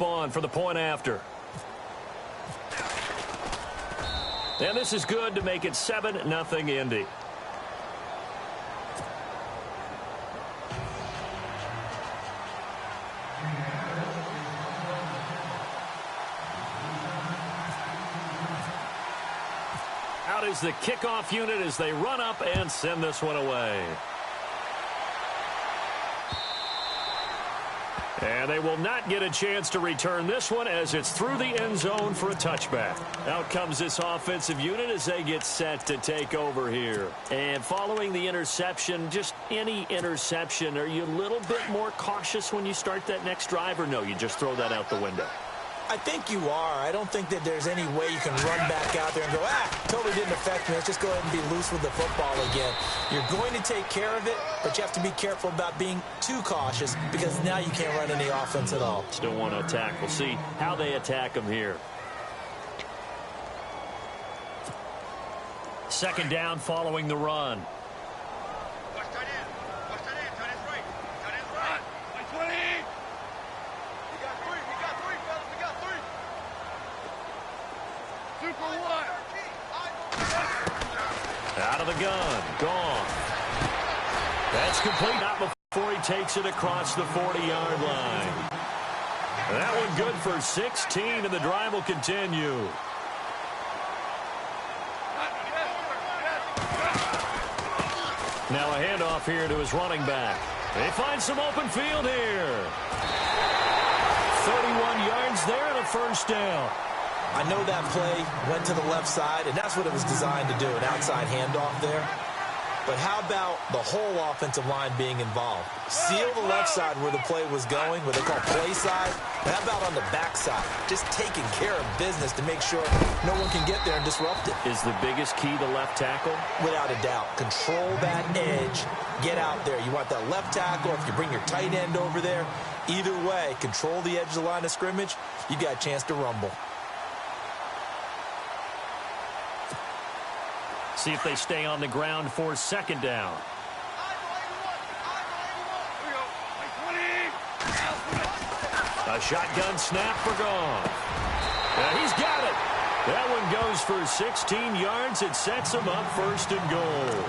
On for the point after. And this is good to make it 7-0 Indy. Out is the kickoff unit as they run up and send this one away. And they will not get a chance to return this one as it's through the end zone for a touchback. Out comes this offensive unit as they get set to take over here. And following the interception, just any interception, are you a little bit more cautious when you start that next drive, or no, you just throw that out the window? I think you are. I don't think that there's any way you can run back out there and go, totally didn't affect me. Let's just go ahead and be loose with the football again. You're going to take care of it, but you have to be careful about being too cautious because now you can't run any offense at all. Still want to attack. We'll see how they attack them here. Second down following the run. Out of the gun. Gone. That's complete. Not before he takes it across the 40-yard line. That one good for 16, and the drive will continue. Now a handoff here to his running back. They find some open field here. 31 yards there and a first down. I know that play went to the left side, and that's what it was designed to do, an outside handoff there. But how about the whole offensive line being involved? Seal the left side where the play was going, what they call play side. And how about on the back side? Just taking care of business to make sure no one can get there and disrupt it. Is the biggest key the left tackle? Without a doubt. Control that edge. Get out there. You want that left tackle. If you bring your tight end over there, either way, control the edge of the line of scrimmage, you got a chance to rumble. See if they stay on the ground for second down. A shotgun snap for Goff. He's got it. That one goes for 16 yards. It sets him up first and goal.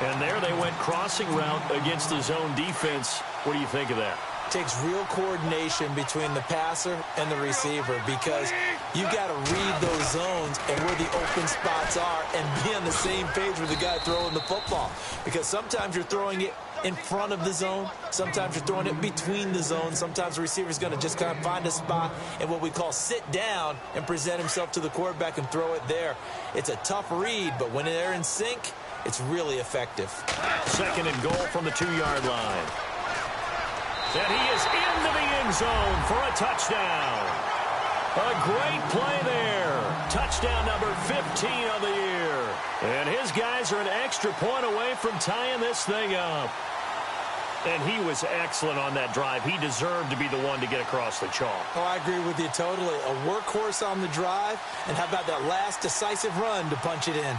And there they went crossing route against the zone defense. What do you think of that? Takes real coordination between the passer and the receiver because you got to read those zones and where the open spots are and be on the same page with the guy throwing the football. Because sometimes you're throwing it in front of the zone. Sometimes you're throwing it between the zones. Sometimes the receiver's going to just kind of find a spot and what we call sit down and present himself to the quarterback and throw it there. It's a tough read, but when they're in sync, it's really effective. Second and goal from the 2-yard line. And he is into the end zone for a touchdown. A great play there. Touchdown number 15 of the year. And his guys are an extra point away from tying this thing up. And he was excellent on that drive. He deserved to be the one to get across the chalk. Oh, I agree with you totally. A workhorse on the drive. And how about that last decisive run to punch it in?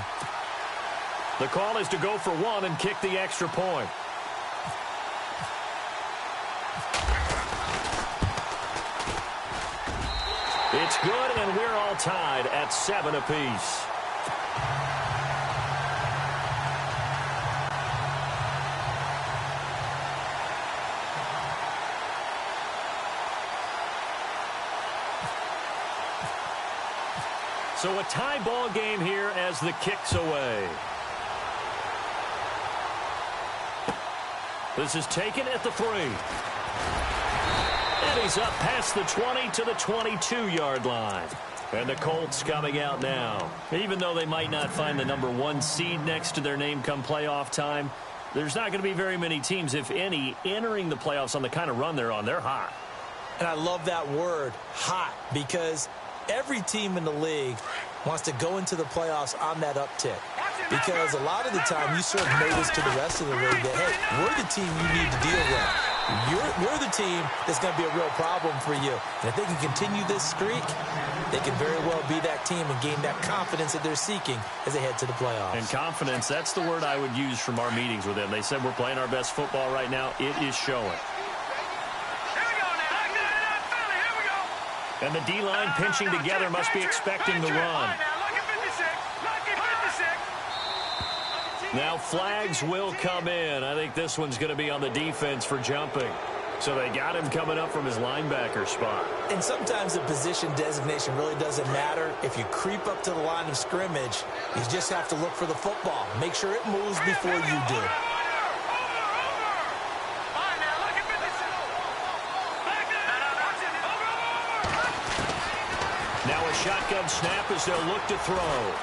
The call is to go for one and kick the extra point. It's good, and we're all tied at 7 apiece. So a tie ball game here as the kick's away. This is taken at the 3. And he's up past the 20 to the 22-yard line. And the Colts coming out now. Even though they might not find the number 1 seed next to their name come playoff time, there's not going to be very many teams, if any, entering the playoffs on the kind of run they're on. They're hot. And I love that word, hot, because every team in the league wants to go into the playoffs on that uptick. Because a lot of the time you serve notice to the rest of the league that, hey, we're the team you need to deal with. We're the team that's going to be a real problem for you. And if they can continue this streak, they can very well be that team and gain that confidence that they're seeking as they head to the playoffs. And confidence, that's the word I would use from our meetings with them. They said we're playing our best football right now. It is showing. And the D-line pinching together must be expecting the run. Now flags will come in. I think this one's going to be on the defense for jumping. So they got him coming up from his linebacker spot. And sometimes the position designation really doesn't matter. If you creep up to the line of scrimmage, you just have to look for the football. Make sure it moves before you do. Now a shotgun snap as they'll look to throw.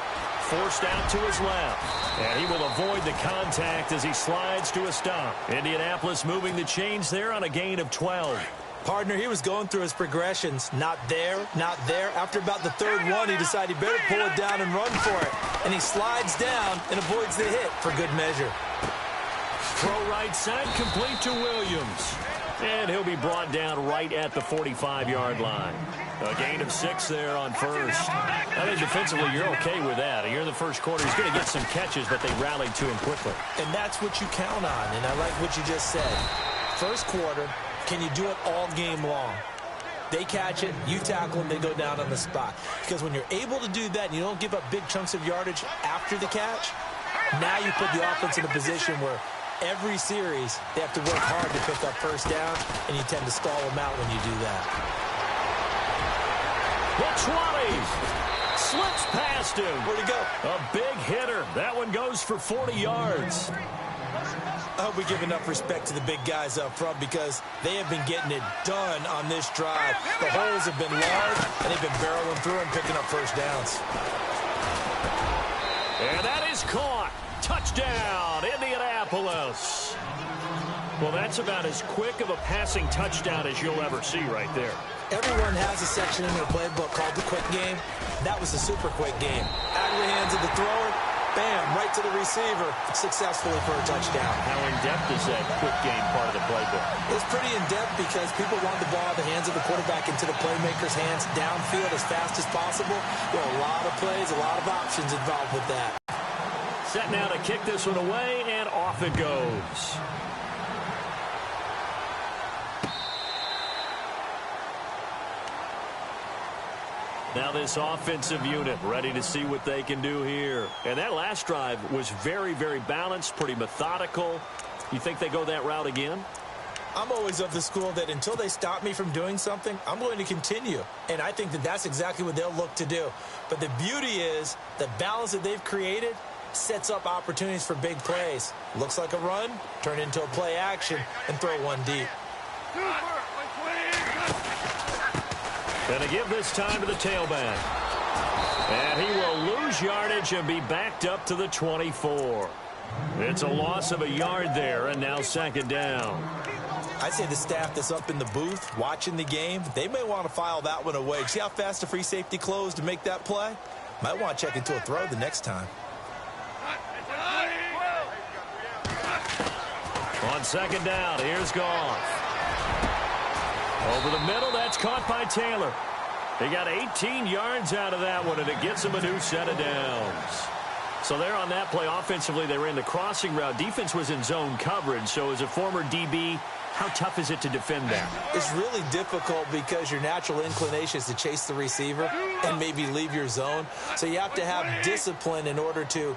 Forced out to his left. And he will avoid the contact as he slides to a stop. Indianapolis moving the chains there on a gain of 12. Partner, he was going through his progressions. Not there, not there. After about the third one, he decided he better pull it down and run for it. And he slides down and avoids the hit for good measure. Throw right side, complete to Williams. And he'll be brought down right at the 45-yard line. A gain of 6 there on first. I think defensively you're okay with that. Here in the first quarter, he's going to get some catches, but they rallied to him quickly. And that's what you count on, and I like what you just said. First quarter, can you do it all game long? They catch it, you tackle them, they go down on the spot. Because when you're able to do that and you don't give up big chunks of yardage after the catch, now you put the offense in a position where every series they have to work hard to pick up first down, and you tend to stall them out when you do that. The 20 slips past him. Where'd he go? A big hitter. That one goes for 40 yards. I hope we give enough respect to the big guys up front because they have been getting it done on this drive. The holes have been large, and they've been barreling through and picking up first downs. And that is caught. Touchdown, Indianapolis. Well, that's about as quick of a passing touchdown as you'll ever see right there. Everyone has a section in their playbook called the quick game. That was a super quick game. Out of the hands of the thrower, bam, right to the receiver, successfully for a touchdown. How in-depth is that quick game part of the playbook? It's pretty in-depth because people want the ball out of the hands of the quarterback into the playmaker's hands downfield as fast as possible. There are a lot of plays, a lot of options involved with that. Set now to kick this one away, and off it goes. Now this offensive unit ready to see what they can do here. And that last drive was very, very balanced, pretty methodical. You think they go that route again? I'm always of the school that until they stop me from doing something, I'm going to continue. And I think that that's exactly what they'll look to do. But the beauty is the balance that they've created sets up opportunities for big plays. Looks like a run, turn into a play action, and throw one deep. Gonna give this time to the tailback. And he will lose yardage and be backed up to the 24. It's a loss of a yard there, and now second down. I'd say the staff that's up in the booth watching the game, they may want to file that one away. See how fast the free safety closed to make that play? Might want to check into a throw the next time. On second down, here's Goff. Over the middle, that's caught by Taylor. He got 18 yards out of that one, and it gets him a new set of downs. So there on that play, offensively, they ran the crossing route. Defense was in zone coverage, so as a former DB, how tough is it to defend that? It's really difficult because your natural inclination is to chase the receiver and maybe leave your zone. So you have to have discipline in order to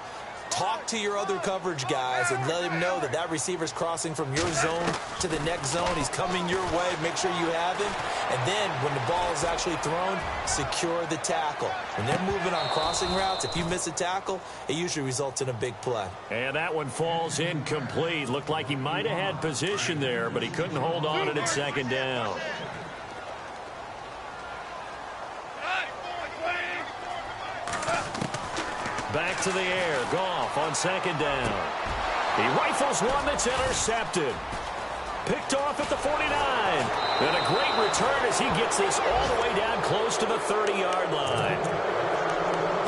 talk to your other coverage guys and let him know that that receiver's crossing from your zone to the next zone. He's coming your way. Make sure you have him. And then when the ball is actually thrown, secure the tackle. When they're moving on crossing routes, if you miss a tackle, it usually results in a big play. And that one falls incomplete. Looked like he might have had position there, but he couldn't hold on it at second down. Back to the air. Goff on second down. He rifles one that's intercepted. Picked off at the 49. And a great return as he gets this all the way down close to the 30-yard line.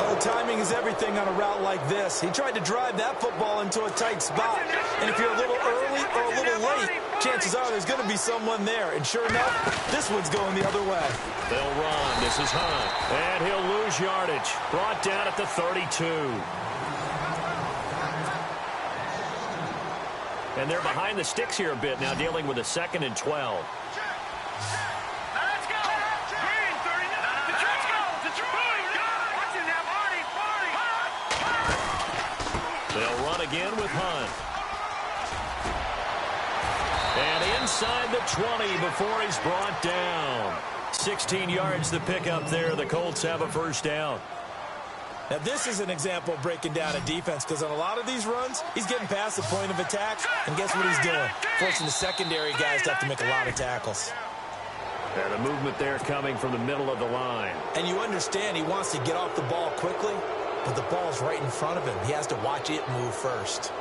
Oh, timing is everything on a route like this. He tried to drive that football into a tight spot. And if you're a little early or a little late, chances are there's going to be someone there. And sure enough, this one's going the other way. They'll run. This is Hunt. And he'll lose yardage. Brought down at the 32. And they're behind the sticks here a bit now, dealing with a 2nd and 12. Let's go. Green, 30 run again with Hunt. And inside the 20 before he's brought down. 16 yards to pick up there. The Colts have a first down. Now, this is an example of breaking down a defense, because on a lot of these runs, he's getting past the point of attack, and guess what he's doing? Forcing the secondary guys to have to make a lot of tackles. And the movement there coming from the middle of the line. And you understand he wants to get off the ball quickly, but the ball's right in front of him. He has to watch it move first.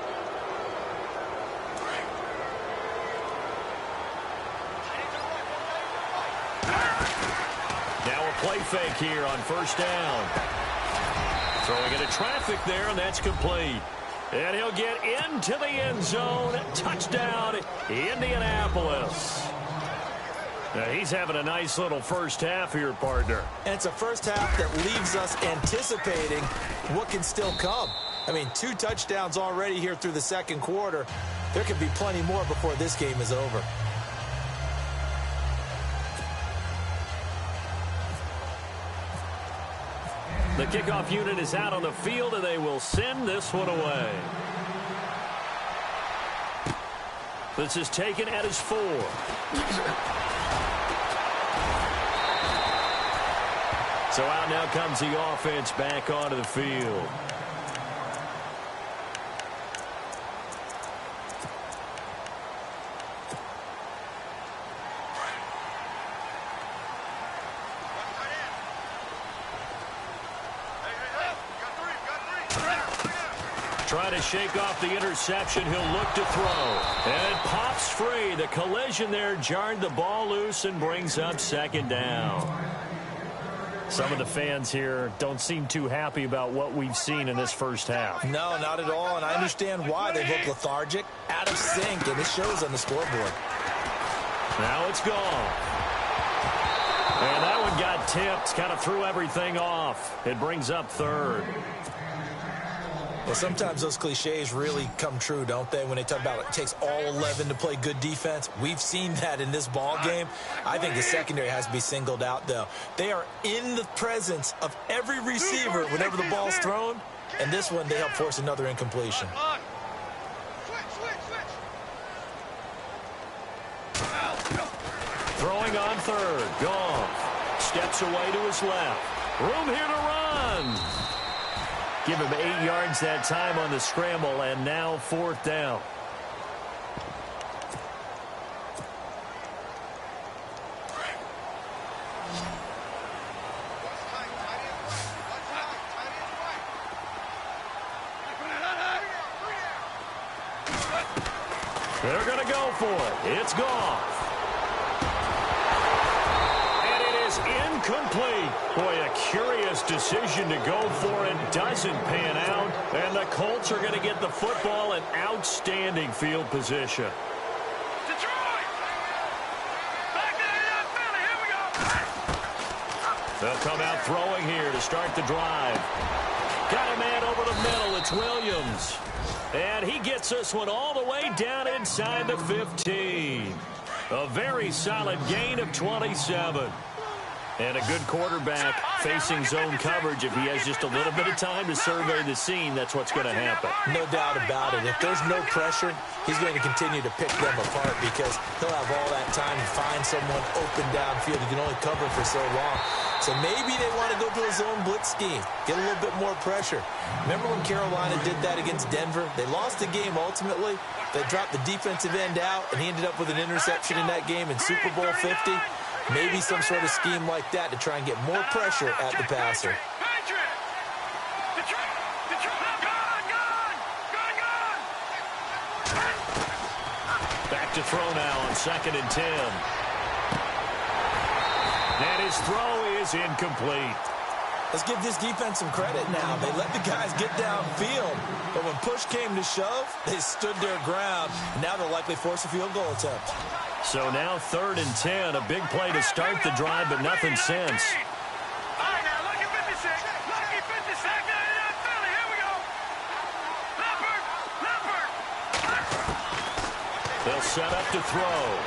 Now a play fake here on first down. Throwing into traffic there, and that's complete. And he'll get into the end zone. Touchdown, Indianapolis. Now he's having a nice little first half here, partner. And it's a first half that leaves us anticipating what can still come. I mean, 2 touchdowns already here through the second quarter. There could be plenty more before this game is over. The kickoff unit is out on the field, and they will send this one away. This is taken at his 4. So out now comes the offense back onto the field. Trying to shake off the interception. He'll look to throw. And it pops free. The collision there jarred the ball loose and brings up second down. Some of the fans here don't seem too happy about what we've seen in this first half. No, not at all, and I understand why. They look lethargic, out of sync, and it shows on the scoreboard. Now it's gone. And that one got tipped, kind of threw everything off. It brings up third. Well, sometimes those cliches really come true, don't they, when they talk about it takes all 11 to play good defense. We've seen that in this ball game. I think the secondary has to be singled out, though. They are in the presence of every receiver whenever the ball's thrown, and this one, they help force another incompletion. Throwing on third. Goff steps away to his left. Room here to run. Give him 8 yards that time on the scramble, and now fourth down. They're going to go for it. It's Goff. Incomplete. Boy, a curious decision to go for it. Doesn't pan out. And the Colts are going to get the football in outstanding field position. Detroit! Back to Philly. Here we go. They'll come out throwing here to start the drive. Got a man over the middle. It's Williams. And he gets this one all the way down inside the 15. A very solid gain of 27. And a good quarterback facing zone coverage. If he has just a little bit of time to survey the scene, that's what's going to happen. No doubt about it. If there's no pressure, he's going to continue to pick them apart because he'll have all that time to find someone open downfield. He can only cover for so long. So maybe they want to go to a zone blitz scheme, get a little bit more pressure. Remember when Carolina did that against Denver? They lost the game ultimately. They dropped the defensive end out, and he ended up with an interception in that game in Super Bowl 50. Maybe some sort of scheme like that to try and get more pressure at the passer. Back to throw now on 2nd and 10. And his throw is incomplete. Let's give this defense some credit now. They let the guys get downfield, but when push came to shove, they stood their ground. Now they'll likely force a field goal attempt. So now 3rd and 10, a big play to start the drive, but nothing since. They'll set up to throw.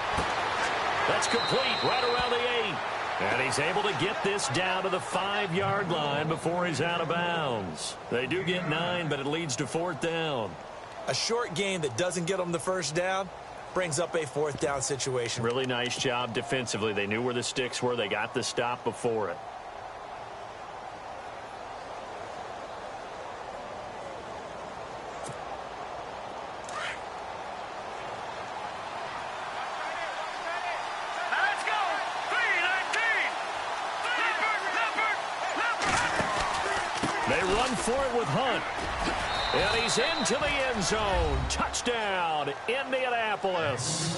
That's complete right around the 8. And he's able to get this down to the 5-yard line before he's out of bounds. They do get 9, but it leads to 4th down. A short game that doesn't get them the first down brings up a fourth down situation. Really nice job defensively. They knew where the sticks were. They got the stop before it. They run for it with Hunt. And he's into the end zone. Touchdown, Indianapolis.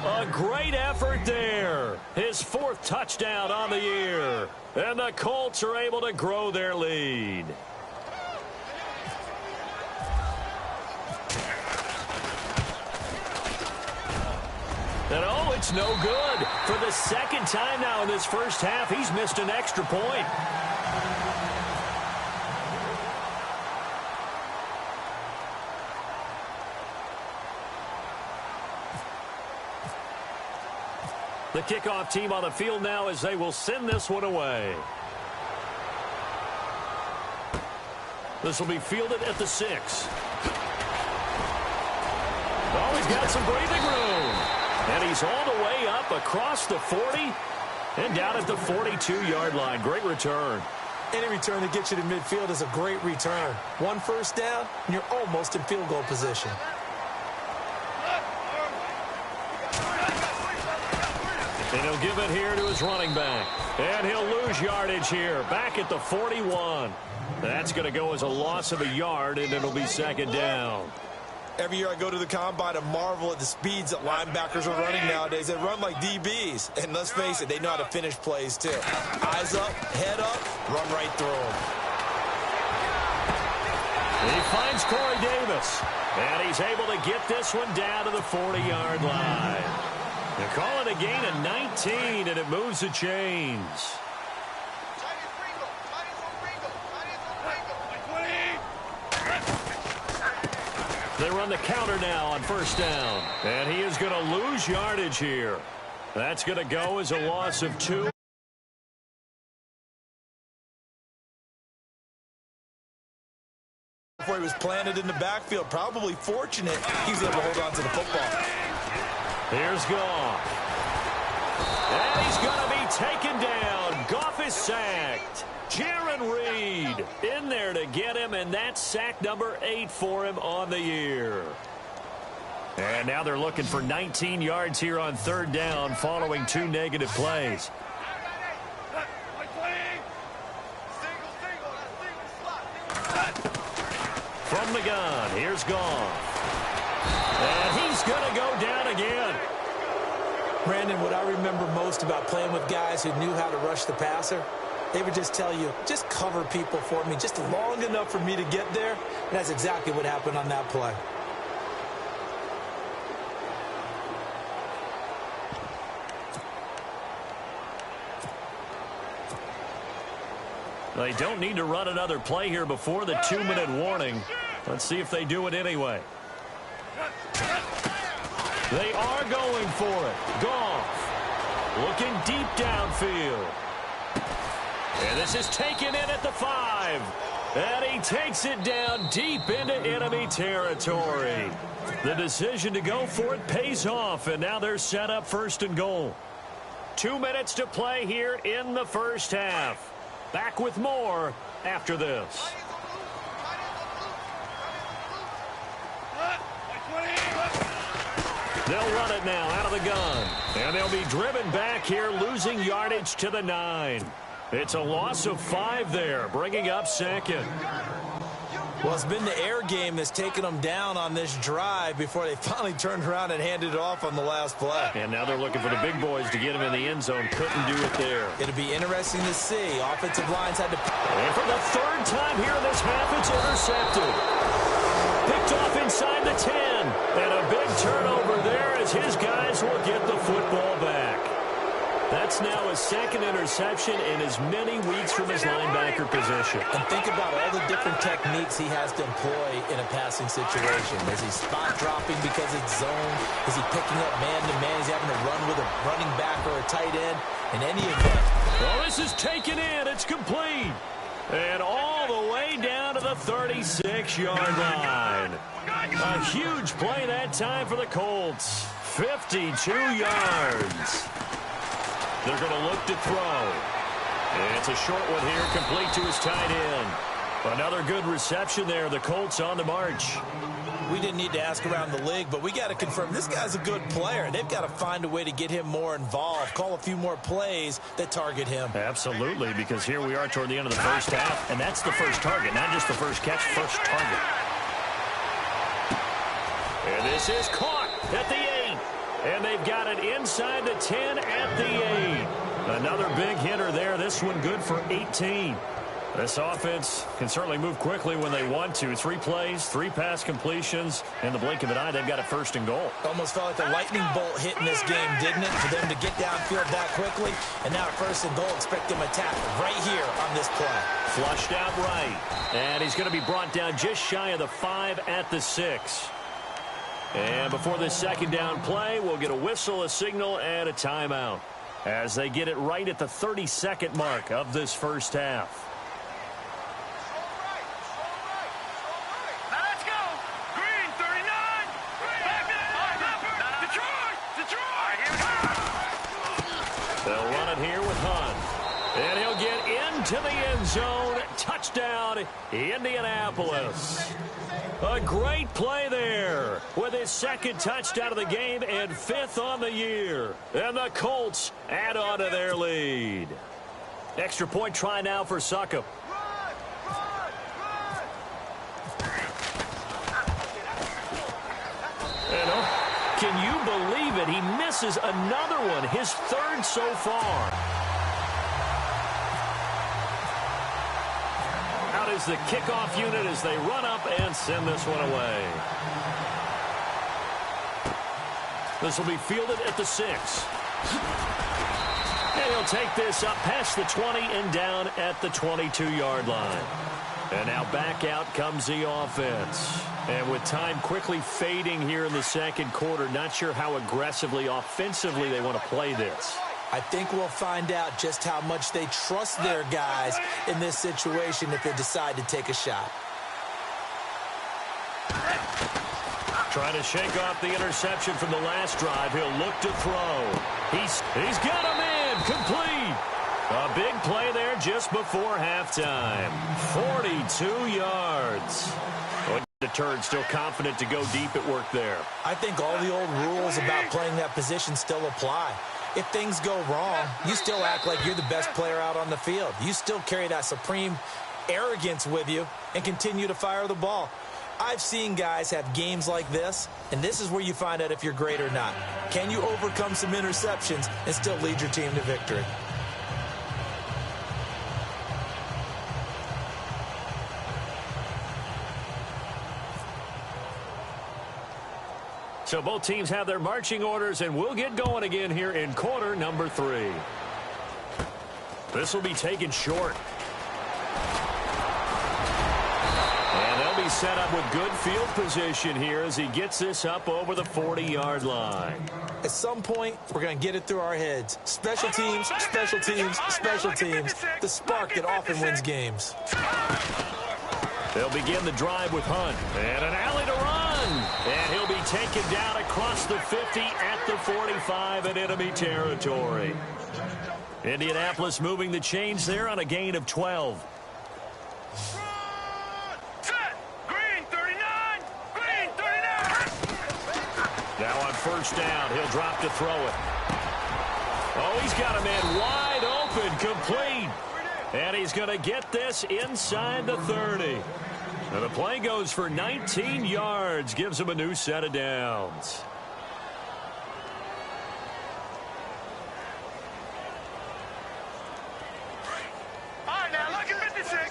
A great effort there. His fourth touchdown on the year. And the Colts are able to grow their lead. And oh, it's no good. For the second time now in this first half, he's missed an extra point. The kickoff team on the field now as they will send this one away. This will be fielded at the 6. Oh, he's got some breathing room. And he's all the way up across the 40 and down at the 42-yard line. Great return. Any return that gets you to midfield is a great return. One first down, and you're almost in field goal position. And he'll give it here to his running back. And he'll lose yardage here. Back at the 41. That's going to go as a loss of a yard, and it'll be second down. Every year I go to the combine and marvel at the speeds that linebackers are running nowadays. They run like DBs. And let's face it, they know how to finish plays too. Eyes up, head up, run right through them. He finds Corey Davis. And he's able to get this one down to the 40-yard line. They're calling a gain of 19, and it moves the chains. They run the counter now on first down. And he is going to lose yardage here. That's going to go as a loss of 2. Before he was planted in the backfield, probably fortunate he's able to hold on to the football. Here's Goff. And he's going to be taken down. Goff is sacked. Jaron Reed in there to get him, and that's sack number 8 for him on the year. And now they're looking for 19 yards here on third down following 2 negative plays. From the gun, here's Goff. And he's going to go down again. Brandon, what I remember most about playing with guys who knew how to rush the passer, they would just tell you, just cover people for me just long enough for me to get there. And that's exactly what happened on that play. They don't need to run another play here before the 2-minute warning. Let's see if they do it anyway. They are going for it. Goff looking deep downfield. And this is taken in at the 5. And he takes it down deep into enemy territory. The decision to go for it pays off, and now they're set up first and goal. 2 minutes to play here in the first half. Back with more after this. They'll run it now out of the gun. And they'll be driven back here, losing yardage to the 9. It's a loss of 5 there, bringing up second. Well, it's been the air game that's taken them down on this drive before they finally turned around and handed it off on the last play. And now they're looking for the big boys to get him in the end zone. Couldn't do it there. It'll be interesting to see. Offensive lines had to... And for the 3rd time here in this half, it's intercepted. Picked off inside the 10. And a big turnover there as his guys will get the football back. That's now his 2nd interception in as many weeks from his linebacker position. And think about all the different techniques he has to employ in a passing situation. Is he spot dropping because it's zone? Is he picking up man-to-man? Is he having to run with a running back or a tight end? In any event. Well, this is taken in. It's complete. And all the way down to the 36-yard line. A huge play that time for the Colts. 52 yards. They're going to look to throw. And it's a short one here, complete to his tight end. Another good reception there. The Colts on the march. We didn't need to ask around the league, but we got to confirm this guy's a good player. They've got to find a way to get him more involved, call a few more plays that target him. Absolutely, because here we are toward the end of the first half, and that's the first target, not just the first catch, first target. And this is caught at the 8. And they've got it inside the 10 at the 8. Another big hitter there. This one good for 18. This offense can certainly move quickly when they want to. 3 plays, 3 pass completions. In the blink of an eye, they've got it first and goal. Almost felt like a lightning bolt hit in this game, didn't it? For them to get downfield that quickly. And now first and goal, expect them to tackle right here on this play. Flushed out right. And he's going to be brought down just shy of the 5 at the 6. And before this second down play, we'll get a whistle, a signal, and a timeout as they get it right at the 32nd mark of this first half. They'll run it here with Hunt. And he'll get into the end zone. Touchdown, Indianapolis. A great play there with his second touchdown of the game and 5th on the year. And the Colts add on to their lead. Extra point try now for Succop. Can you believe it? He misses another one, his 3rd so far. Out is the kickoff unit as they run up and send this one away. This will be fielded at the 6. And he'll take this up past the 20 and down at the 22-yard line. And now back out comes the offense. And with time quickly fading here in the second quarter, not sure how aggressively, offensively they want to play this. I think we'll find out just how much they trust their guys in this situation if they decide to take a shot. Trying to shake off the interception from the last drive. He'll look to throw. He's got a man complete. A big play there just before halftime. 42 yards. Deterred, still confident to go deep at work there. I think all the old rules about playing that position still apply. If things go wrong, you still act like you're the best player out on the field. You still carry that supreme arrogance with you and continue to fire the ball. I've seen guys have games like this, and this is where you find out if you're great or not. Can you overcome some interceptions and still lead your team to victory? So both teams have their marching orders, and we'll get going again here in quarter number 3. This will be taken short. And they'll be set up with good field position here as he gets this up over the 40-yard line. At some point, we're going to get it through our heads. Special teams, special teams, special teams. The spark that often wins games. They'll begin the drive with Hunt. And an alley to run. And he'll be taken down across the 50 at the 45 in enemy territory. Indianapolis moving the chains there on a gain of 12. Now on first down, he'll drop to throw it. Oh, he's got a man wide open, complete. And he's going to get this inside the 30. And the play goes for 19 yards, gives him a new set of downs. All right, now look at 56.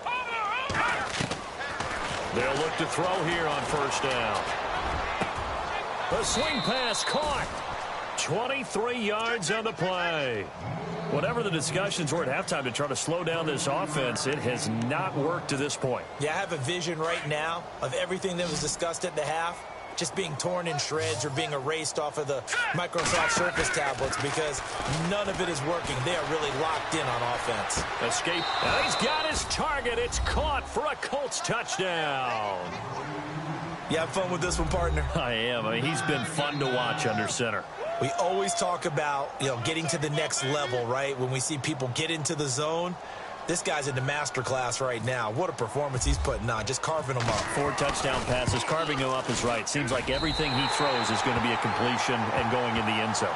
Over. They'll look to throw here on first down. A swing pass caught. 23 yards on the play. Whatever the discussions were at halftime to try to slow down this offense, it has not worked to this point. Yeah, I have a vision right now of everything that was discussed at the half. just being torn in shreds or being erased off of the Microsoft Surface tablets because none of it is working. They are really locked in on offense. Escape. And he's got his target. It's caught for a Colts touchdown. You have fun with this one, partner? I am. I mean, he's been fun to watch under center. We always talk about, getting to the next level, right? When we see people get into the zone, this guy's in the master class right now. What a performance he's putting on, just carving them up. 4 touchdown passes. Carving him up is right. Seems like everything he throws is going to be a completion and going in the end zone.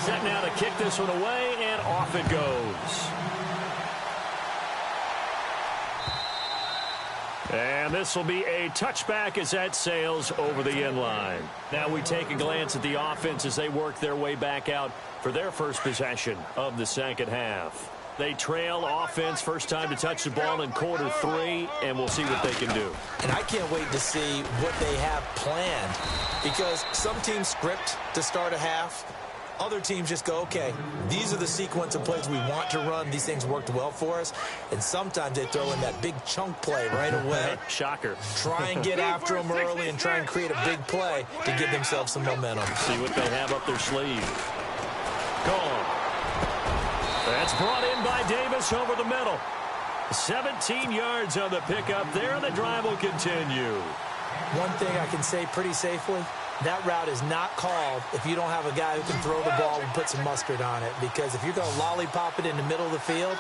Set now to kick this one away, and off it goes. And this will be a touchback as that sails over the end line. Now we take a glance at the offense as they work their way back out for their first possession of the second half. They trail offense, first time to touch the ball in quarter 3, and we'll see what they can do. And I can't wait to see what they have planned because some teams script to start a half. Other teams just go, okay, these are the sequence of plays we want to run. These things worked well for us. And sometimes they throw in that big chunk play right away. Shocker. Try and get after them early and try and create a big play to give themselves some momentum. See what they have up their sleeve. Gone. That's brought in by Davis over the middle. 17 yards on the pickup there, and the drive will continue. One thing I can say pretty safely, that route is not called if you don't have a guy who can throw the ball and put some mustard on it. Because if you're going to lollipop it in the middle of the field,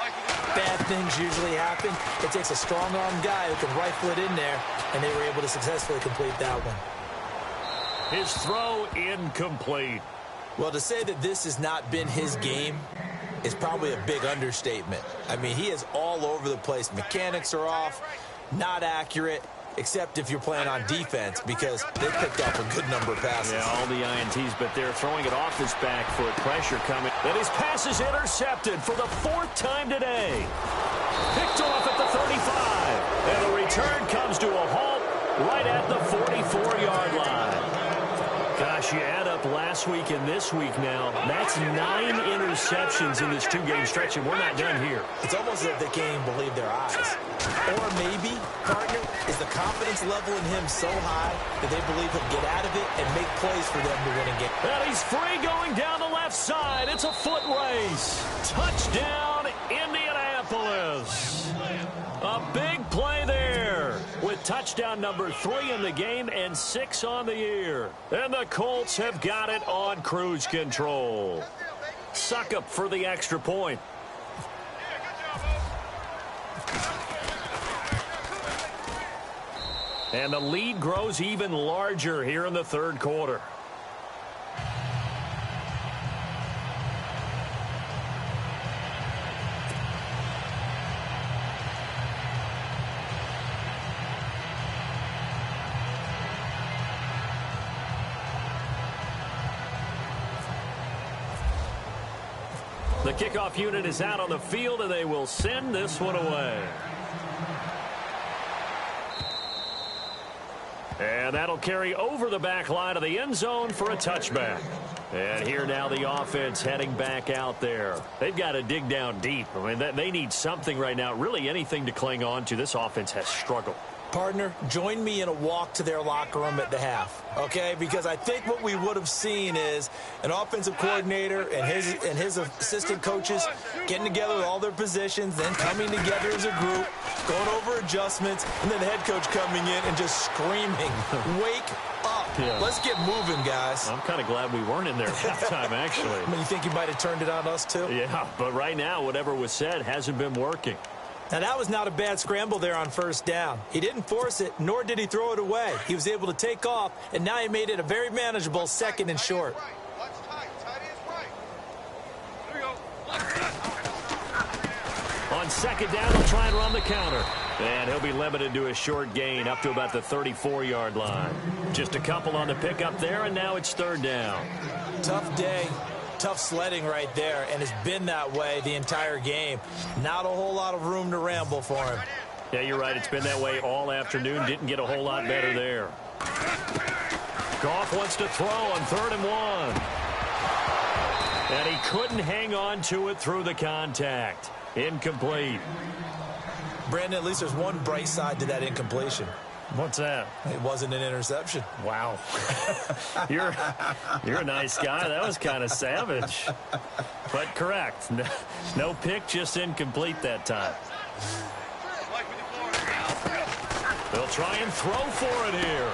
bad things usually happen. It takes a strong-armed guy who can rifle it in there, and they were able to successfully complete that one. His throw incomplete. Well, to say that this has not been his game is probably a big understatement. I mean, he is all over the place. Mechanics are off, not accurate, except if you're playing on defense because they picked up a good number of passes. Yeah, all the INTs, but they're throwing it off his back foot. Pressure coming. And his pass is intercepted for the 4th time today. Picked off at the 35. And the return comes to a halt right at the 44-yard line. Gosh, you add up last week and this week now. That's 9 interceptions in this 2-game stretch, and we're not done here. It's almost as if they can't even believe their eyes. Or maybe, partner, is the confidence level in him so high that they believe he'll get out of it and make plays for them to win a game. And he's free going down the left side. It's a foot race. Touchdown, Indianapolis. A big play there with touchdown number 3 in the game and 6 on the year. And the Colts have got it on cruise control. Suckup for the extra point. And the lead grows even larger here in the 3rd quarter. The kickoff unit is out on the field, and they will send this one away. And that'll carry over the back line of the end zone for a touchback. And here now the offense heading back out there. They've got to dig down deep. I mean, they need something right now, really anything to cling on to. This offense has struggled. Partner, join me in a walk to their locker room at the half, okay? Because I think what we would have seen is an offensive coordinator and his assistant coaches getting together with all their positions, then coming together as a group, going over adjustments, and then the head coach coming in and just screaming, wake up. Yeah. Let's get moving, guys. I'm kind of glad we weren't in there at halftime, actually. I mean, you think you might have turned it on us, too? Yeah, but right now, whatever was said hasn't been working. Now, that was not a bad scramble there on first down. He didn't force it, nor did he throw it away. He was able to take off, and now he made it a very manageable 2nd and short. On 2nd down, he'll try and run the counter. And he'll be limited to a short gain up to about the 34-yard line. Just a couple on the pickup there, and now it's 3rd down. Tough day. Tough sledding right there, and it's been that way the entire game. Not a whole lot of room to ramble for him. Yeah, you're right. It's been that way all afternoon. Didn't get a whole lot better there. Goff wants to throw on 3rd and 1. And he couldn't hang on to it through the contact. Incomplete. Brandon, at least there's one bright side to that incompletion. What's that? It wasn't an interception. Wow. You're a nice guy. That was kind of savage. But correct. No pick, just incomplete that time. They'll try and throw for it here.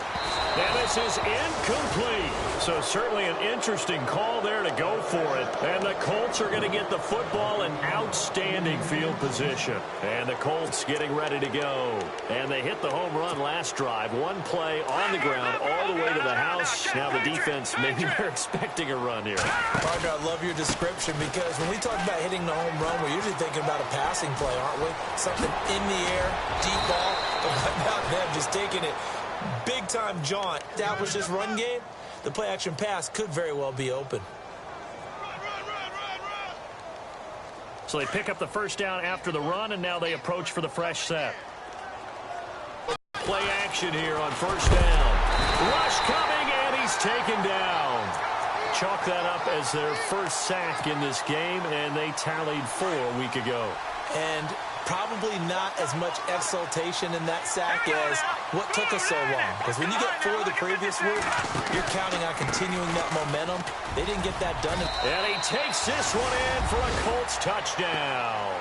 And this is incomplete. So certainly an interesting call there to go for it. And the Colts are going to get the football in outstanding field position. And the Colts getting ready to go. And they hit the home run last drive. One play on the ground all the way to the house. Now the defense, maybe they're expecting a run here. Partner, I love your description because when we talk about hitting the home run, we're usually thinking about a passing play, aren't we? Something in the air, deep ball. But right now, them just taking it big-time jaunt. Establish this run game. The play-action pass could very well be open. So they pick up the first down after the run, and now they approach for the fresh set. Play action here on first down. Rush coming, and he's taken down. Chalk that up as their first sack in this game, and they tallied 4 a week ago. And probably not as much exultation in that sack as what took us so long. Because when you get 4 the previous week, you're counting on continuing that momentum. They didn't get that done. And he takes this one in for a Colts touchdown.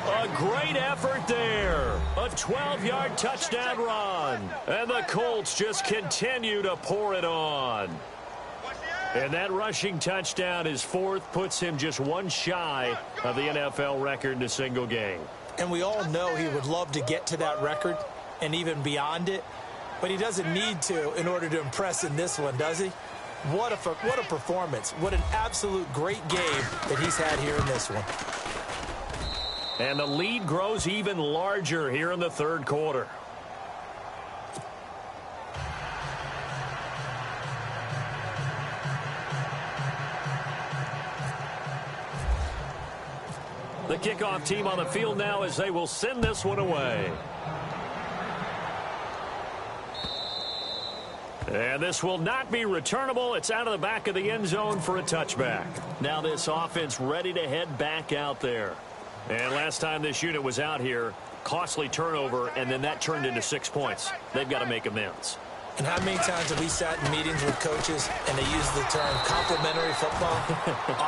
A great effort there. A 12-yard touchdown run. And the Colts just continue to pour it on. And that rushing touchdown, his 4th, puts him just one shy of the NFL record in a single game. And we all know he would love to get to that record and even beyond it. But he doesn't need to in order to impress in this one, does he? What a performance. What an absolute great game that he's had here in this one. And the lead grows even larger here in the third quarter. The kickoff team on the field now as they will send this one away. And this will not be returnable. It's out of the back of the end zone for a touchback. Now this offense ready to head back out there. And last time this unit was out here, costly turnover, and then that turned into 6 points. They've got to make amends. And how many times have we sat in meetings with coaches and they use the term complementary football?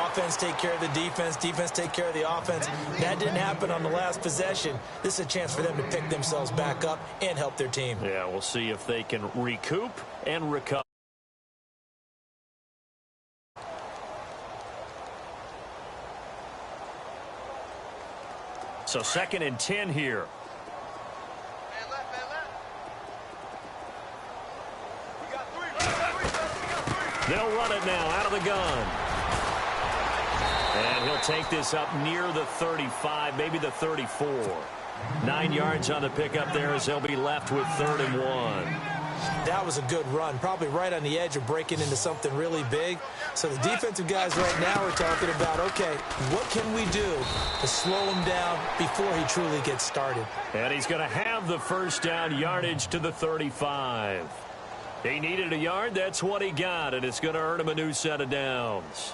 Offense take care of the defense, defense take care of the offense. That didn't happen on the last possession. This is a chance for them to pick themselves back up and help their team. Yeah, we'll see if they can recoup and recover. So 2nd and 10 here. They'll run it now out of the gun. And he'll take this up near the 35, maybe the 34. 9 yards on the pickup there as they'll be left with 3rd and 1. That was a good run, probably right on the edge of breaking into something really big. So the defensive guys right now are talking about, okay, what can we do to slow him down before he truly gets started? And he's going to have the first down yardage to the 35. He needed a yard. That's what he got, and it's going to earn him a new set of downs.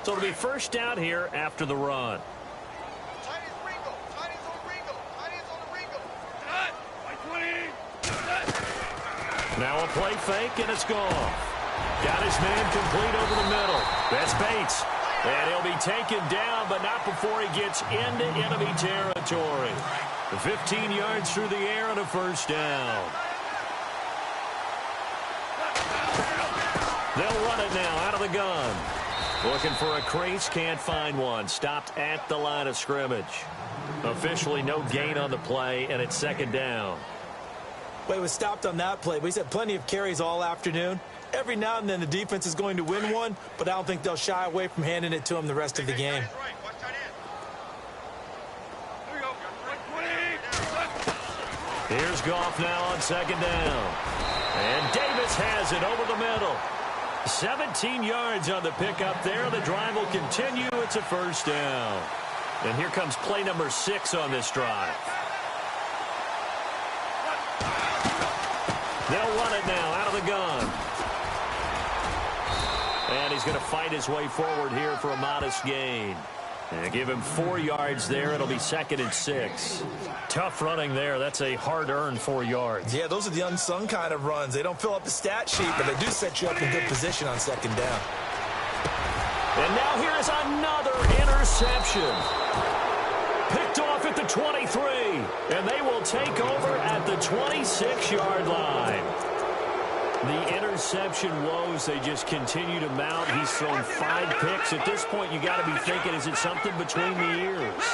So it'll be first down here after the run. Now a play fake, and it's gone. Got his man complete over the middle. That's Bates. And he'll be taken down, but not before he gets into enemy territory. 15 yards through the air and a first down. They'll run it now out of the gun. Looking for a crease, can't find one. Stopped at the line of scrimmage. Officially no gain on the play, and it's 2nd down. Well, he was stopped on that play, but he's had plenty of carries all afternoon. Every now and then the defense is going to win one, but I don't think they'll shy away from handing it to him the rest of the game. Here's Goff now on 2nd down. And Davis has it over the middle. 17 yards on the pickup there. The drive will continue. It's a first down. And here comes play number 6 on this drive. They'll run it now out of the gun. And he's going to fight his way forward here for a modest gain. And give him 4 yards there. It'll be 2nd and 6. Tough running there. That's a hard-earned 4 yards. Yeah, those are the unsung kind of runs. They don't fill up the stat sheet, but they do set you up in good position on 2nd down. And now here is another interception. Picked off at the 23. And they will take over at the 26-yard line. The interception woes, they just continue to mount. He's thrown 5 picks. At this point, you got to be thinking, is it something between the ears?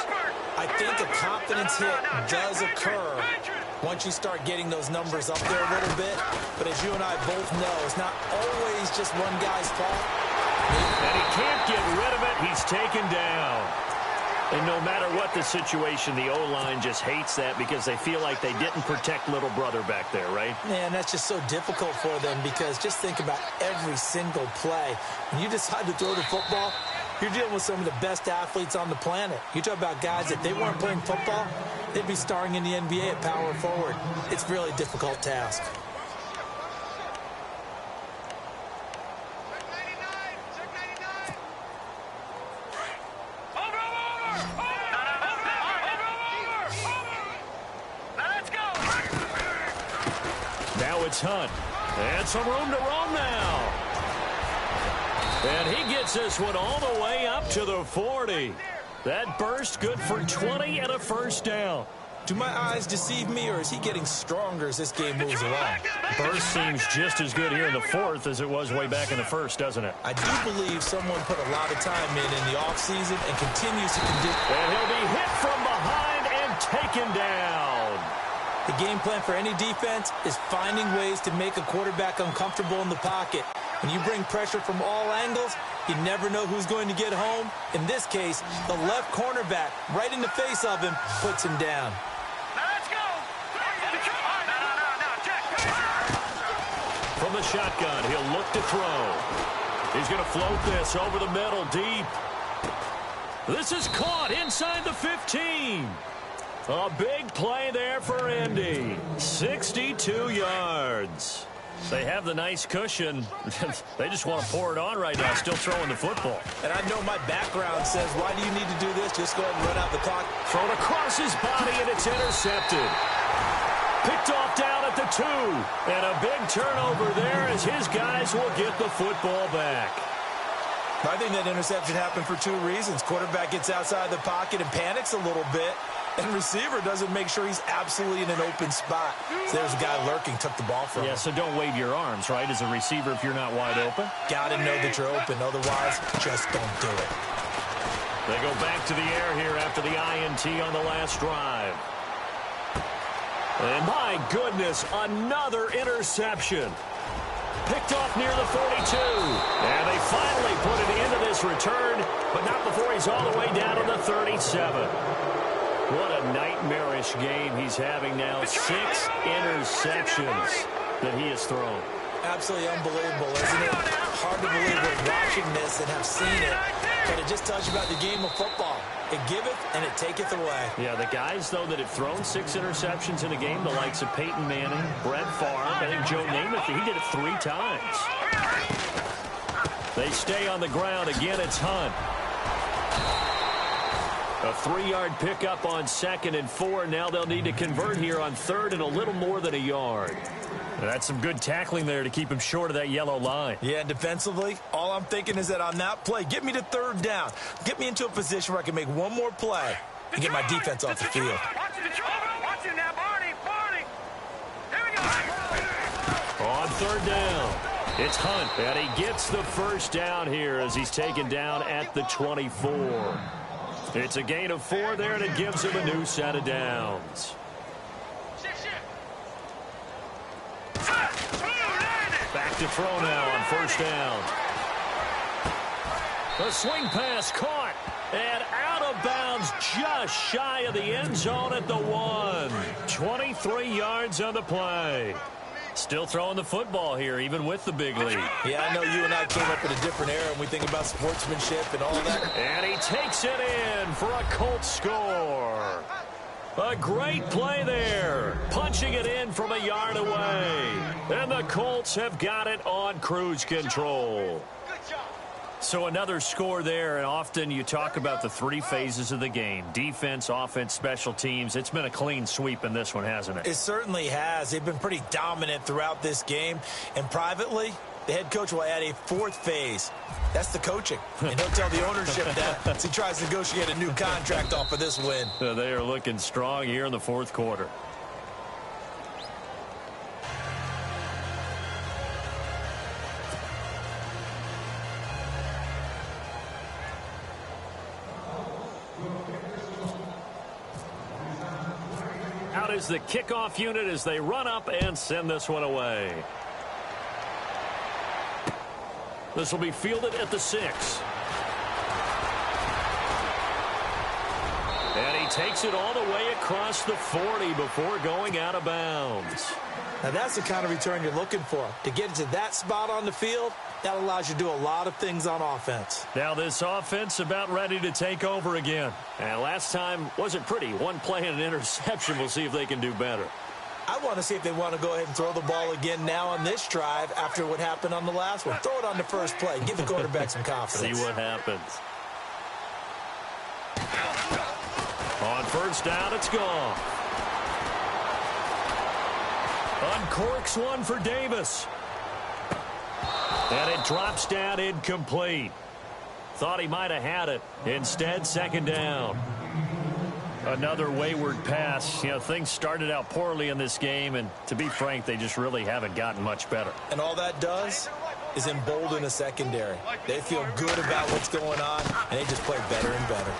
I think a confidence hit does occur once you start getting those numbers up there a little bit. But as you and I both know, it's not always just one guy's fault. And he can't get rid of it. He's taken down. And no matter what the situation, the O-line just hates that because they feel like they didn't protect little brother back there, right? Man, that's just so difficult for them because just think about every single play. When you decide to throw the football, you're dealing with some of the best athletes on the planet. You talk about guys, if they weren't playing football, they'd be starring in the NBA at power forward. It's a really difficult task. Hunt. And some room to roam now. And he gets this one all the way up to the 40. That burst good for 20 and a first down. Do my eyes deceive me, or is he getting stronger as this game moves along? Burst seems just as good here in the 4th as it was way back in the 1st, doesn't it? I do believe someone put a lot of time in the offseason and continues to condition. And he'll be hit from behind and taken down. The game plan for any defense is finding ways to make a quarterback uncomfortable in the pocket. When you bring pressure from all angles, you never know who's going to get home. In this case, the left cornerback, right in the face of him, puts him down. Let's go. From the shotgun, he'll look to throw. He's going to float this over the middle, deep. This is caught inside the 15. A big play there for Indy. 62 yards. They have the nice cushion. They just want to pour it on right now, still throwing the football. And I know my background says, why do you need to do this? Just go ahead and run out the clock. Thrown across his body, and it's intercepted. Picked off down at the 2. And a big turnover there as his guys will get the football back. I think that interception happened for 2 reasons. Quarterback gets outside the pocket and panics a little bit. And receiver doesn't make sure he's absolutely in an open spot. So there's a guy lurking, took the ball from him. Yeah, so don't wave your arms, right, as a receiver if you're not wide open. Got to know that you're open. Otherwise, just don't do it. They go back to the air here after the INT on the last drive. And my goodness, another interception. Picked off near the 42. And they finally put it into this return, but not before he's all the way down to the 37. What a nightmarish game he's having now. 6 interceptions that he has thrown. Absolutely unbelievable, isn't it? Hard to believe we're watching this and have seen it, but it just tells you about the game of football. It giveth and it taketh away. Yeah, the guys, though, that have thrown 6 interceptions in a game, the likes of Peyton Manning, Brett Favre, I think Joe Namath, he did it 3 times. They stay on the ground. Again, it's Hunt. A 3-yard pickup on 2nd and 4. Now they'll need to convert here on 3rd and a little more than a yard. That's some good tackling there to keep him short of that yellow line. Yeah, defensively, all I'm thinking is that on that play, get me to 3rd down. Get me into a position where I can make one more play and get my defense off the field. Watch him now, Barney. Here we go. On 3rd down, it's Hunt. And he gets the first down here as he's taken down at the 24. It's a gain of 4 there, and it gives him a new set of downs. Back to throw now on 1st down. The swing pass caught and out of bounds just shy of the end zone at the 1. 23 yards on the play. Still throwing the football here, even with the big lead. Yeah, I know you and I came up in a different era, and we think about sportsmanship and all that. And he takes it in for a Colts score. A great play there. Punching it in from a yard away. And the Colts have got it on cruise control. Good job. So another score there, and often you talk about the three phases of the game. Defense, offense, special teams. It's been a clean sweep in this one, hasn't it? It certainly has. They've been pretty dominant throughout this game. And privately, the head coach will add a fourth phase. That's the coaching. And he'll tell the ownership that as he tries to negotiate a new contract off of this win. They are looking strong here in the fourth quarter. Out is the kickoff unit as they run up and send this one away. This will be fielded at the 6. And he takes it all the way across the 40 before going out of bounds. Now that's the kind of return you're looking for. To get to that spot on the field, that allows you to do a lot of things on offense. Now this offense about ready to take over again. And last time wasn't pretty. One play and an interception. We'll see if they can do better. I want to see if they want to go ahead and throw the ball again now on this drive after what happened on the last one. Throw it on the first play. Give the quarterback some confidence. See what happens. On first down, it's gone. Uncorks one for Davis. And it drops down incomplete. Thought he might have had it. Instead, second down. Another wayward pass. You know, things started out poorly in this game, and to be frank, they just really haven't gotten much better. And all that does is embolden a secondary. They feel good about what's going on, and they just play better and better.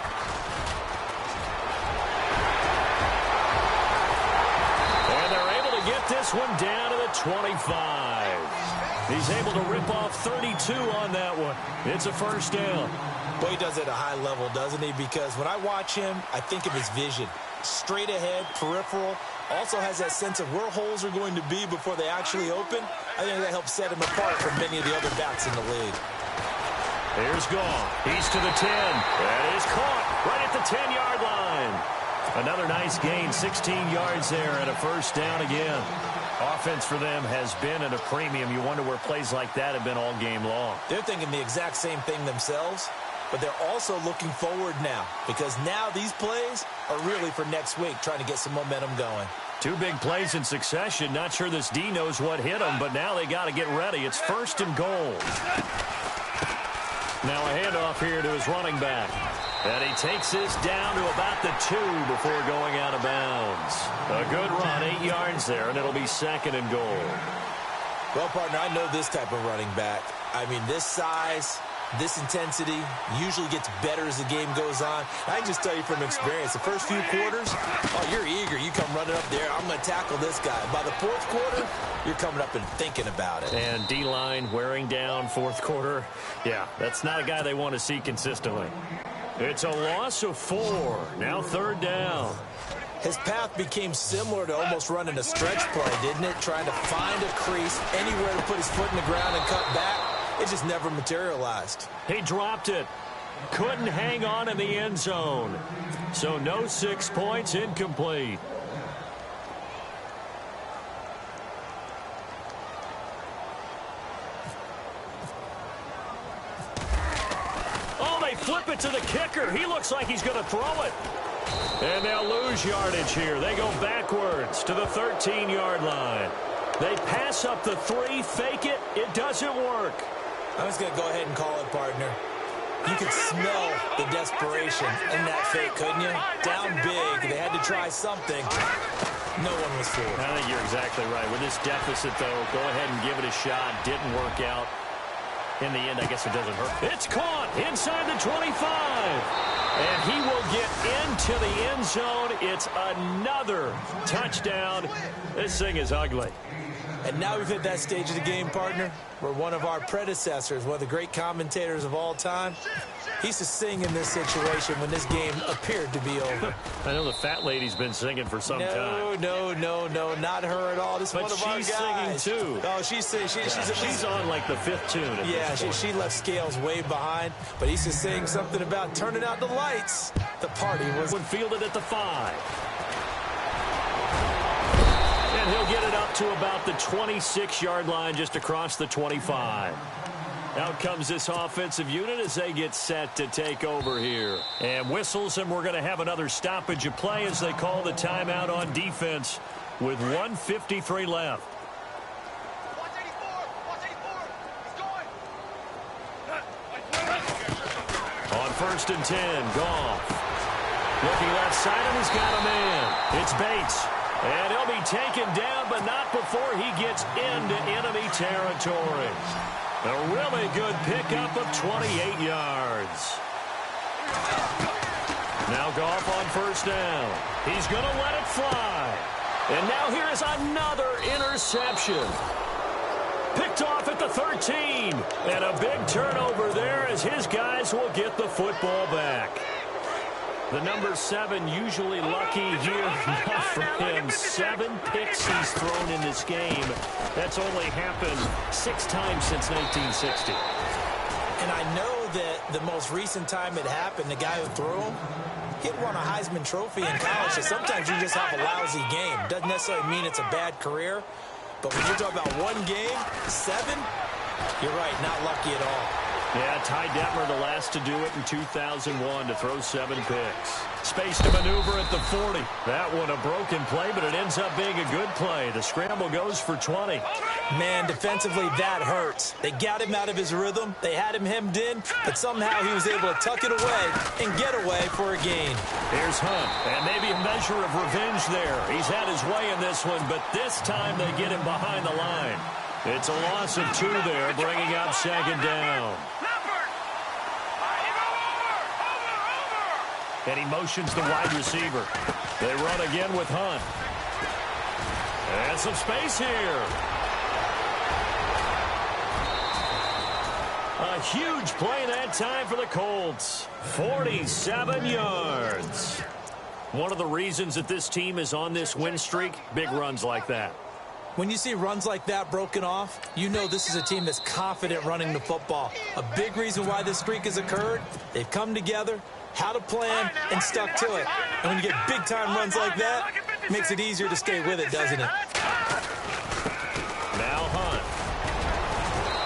And they're able to get this one down to the 25. He's able to rip off 32 on that one. It's a first down. Well, he does it at a high level, doesn't he? Because when I watch him, I think of his vision. Straight ahead, peripheral. Also has that sense of where holes are going to be before they actually open. I think that helps set him apart from many of the other backs in the league. Here's Gone. He's to the 10. That is caught right at the 10-yard line. Another nice gain, 16 yards there and a first down again. Offense for them has been at a premium. You wonder where plays like that have been all game long. They're thinking the exact same thing themselves, but they're also looking forward now because now these plays are really for next week, trying to get some momentum going. Two big plays in succession. Not sure this D knows what hit them, but now they got to get ready. It's first and goal. Now a handoff here to his running back. And he takes this down to about the 2 before going out of bounds. A good run, 8 yards there, and it'll be second and goal. Well, partner, I know this type of running back. I mean, this size, this intensity usually gets better as the game goes on. I can just tell you from experience, the first few quarters, oh, you're eager. You come running up there, I'm going to tackle this guy. By the fourth quarter, you're coming up and thinking about it. And D-line wearing down fourth quarter. Yeah, that's not a guy they want to see consistently. It's a loss of 4. Now third down. His path became similar to almost running a stretch play, didn't it? Trying to find a crease, anywhere to put his foot in the ground and cut back. It just never materialized. He dropped it. Couldn't hang on in the end zone. So no 6 points, incomplete. Flip it to the kicker. He looks like he's going to throw it. And they'll lose yardage here. They go backwards to the 13-yard line. They pass up the 3, fake it. It doesn't work. I'm just going to go ahead and call it, partner. You could smell the desperation in that fake, couldn't you? Down big. They had to try something. No one was fooled. I think you're exactly right. With this deficit, though, go ahead and give it a shot. Didn't work out. In the end, I guess it doesn't hurt. It's caught inside the 25. And he will get into the end zone. It's another touchdown. This thing is ugly. And now we've hit that stage of the game, partner, where one of our predecessors, one of the great commentators of all time, he used to sing in this situation when this game appeared to be over. I know the fat lady's been singing for some time. No, not her at all. This is one of our guys. But she's singing, too. Oh, she's singing. She's on, like, the 5th tune. Yeah, she left Scales way behind, but he used to sing something about turning out the lights. The party was fielded at the 5. And he'll get it up to about the 26-yard line just across the 25. Out comes this offensive unit as they get set to take over here. And whistles, and we're going to have another stoppage of play as they call the timeout on defense with 1:53 left. On 1st and 10, Goff. Looking left side, and he's got a man. It's Bates. And he'll be taken down, but not before he gets into enemy territory. A really good pickup of 28 yards. Now Goff on 1st down. He's going to let it fly. And now here is another interception. Picked off at the 13. And a big turnover there as his guys will get the football back. The number 7 usually lucky here. Not for him. 7 picks he's thrown in this game. That's only happened 6 times since 1960. And I know that the most recent time it happened, the guy who threw him, he'd won a Heisman Trophy in college. So sometimes you just have a lousy game. Doesn't necessarily mean it's a bad career. But when you're talking about one game, 7, you're right, not lucky at all. Yeah, Ty Detmer, the last to do it in 2001 to throw 7 picks. Space to maneuver at the 40. That one a broken play, but it ends up being a good play. The scramble goes for 20. Man, defensively, that hurts. They got him out of his rhythm. They had him hemmed in, but somehow he was able to tuck it away and get away for a gain. Here's Hunt, and maybe a measure of revenge there. He's had his way in this one, but this time they get him behind the line. It's a loss of 2 there, bringing up 2nd down. And he motions the wide receiver. They run again with Hunt. And some space here. A huge play that time for the Colts. 47 yards. One of the reasons that this team is on this win streak, big runs like that. When you see runs like that broken off, you know this is a team that's confident running the football. A big reason why this streak has occurred, they've come together, had a plan, and stuck to it. And when you get big-time runs like that, it makes it easier to stay with it, doesn't it? Now Hunt.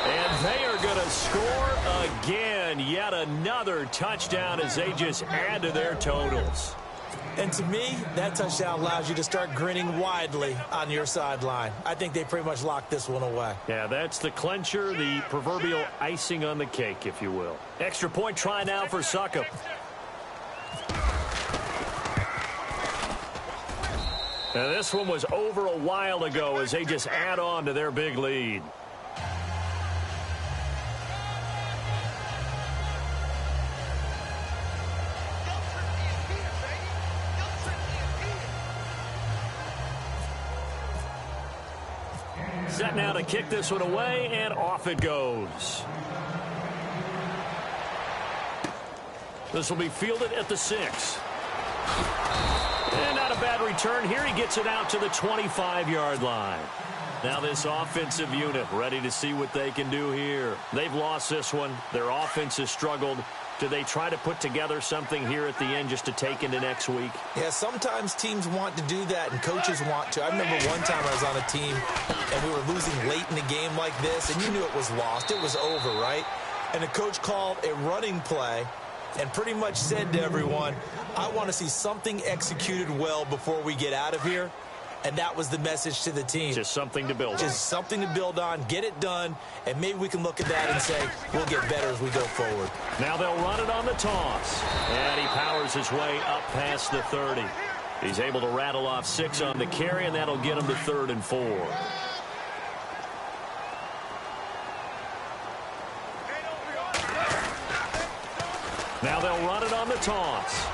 And they are going to score again. Yet another touchdown as they just add to their totals. And to me, that touchdown allows you to start grinning widely on your sideline. I think they pretty much locked this one away. Yeah, that's the clincher, the proverbial icing on the cake, if you will. Extra point try now for Succop. Now this one was over a while ago as they just add on to their big lead. Set now to kick this one away, and off it goes. This will be fielded at the 6. And not a bad return here. He gets it out to the 25-yard line. Now this offensive unit ready to see what they can do here. They've lost this one. Their offense has struggled. Do they try to put together something here at the end just to take into next week? Yeah, sometimes teams want to do that, and coaches want to. I remember one time I was on a team, and we were losing late in the game like this, and you knew it was lost. It was over, right? And the coach called a running play and pretty much said to everyone, I want to see something executed well before we get out of here. And that was the message to the team. Just something to build on. Just something to build on, get it done, and maybe we can look at that and say, we'll get better as we go forward. Now they'll run it on the toss. And he powers his way up past the 30. He's able to rattle off 6 on the carry, and that'll get him to 3rd and 4. Now they'll run it on the toss.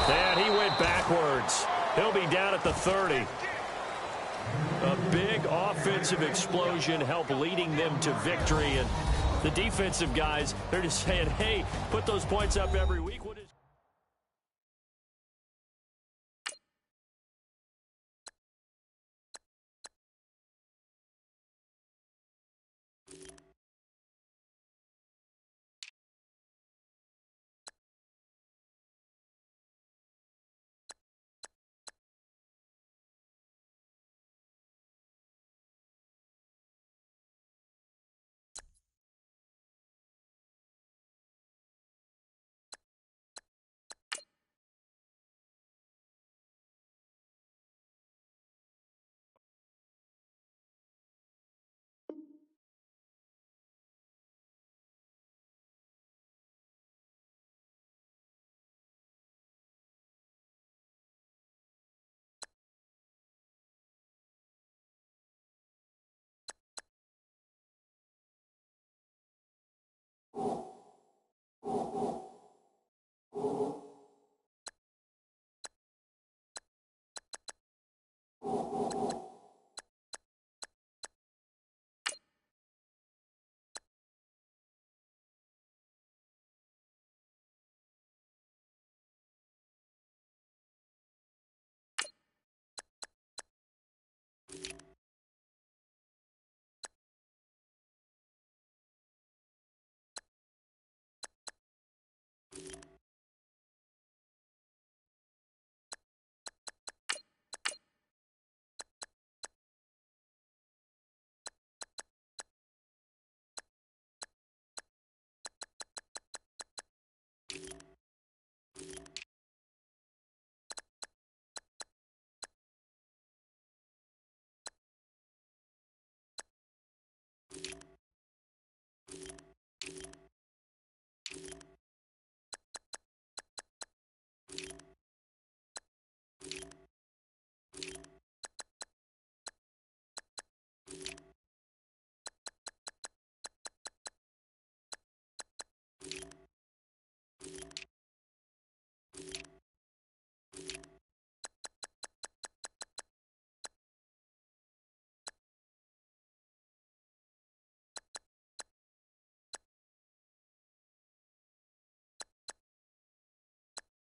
And he went backwards. He'll be down at the 30. A big offensive explosion helped leading them to victory. And the defensive guys, they're just saying, hey, put those points up every week.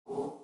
you